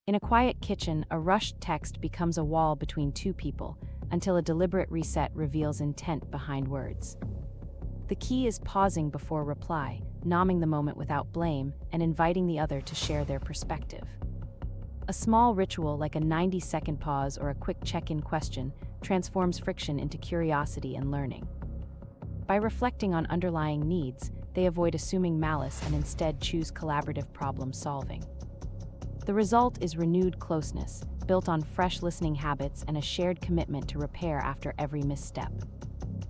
In a quiet kitchen, a rushed text becomes a wall between two people until a deliberate reset reveals intent behind words. The key is pausing before reply, nomming the moment without blame, and inviting the other to share their perspective. A small ritual like a 90-second pause or a quick check-in question transforms friction into curiosity and learning. By reflecting on underlying needs, they avoid assuming malice and instead choose collaborative problem solving. The result is renewed closeness, built on fresh listening habits and a shared commitment to repair after every misstep.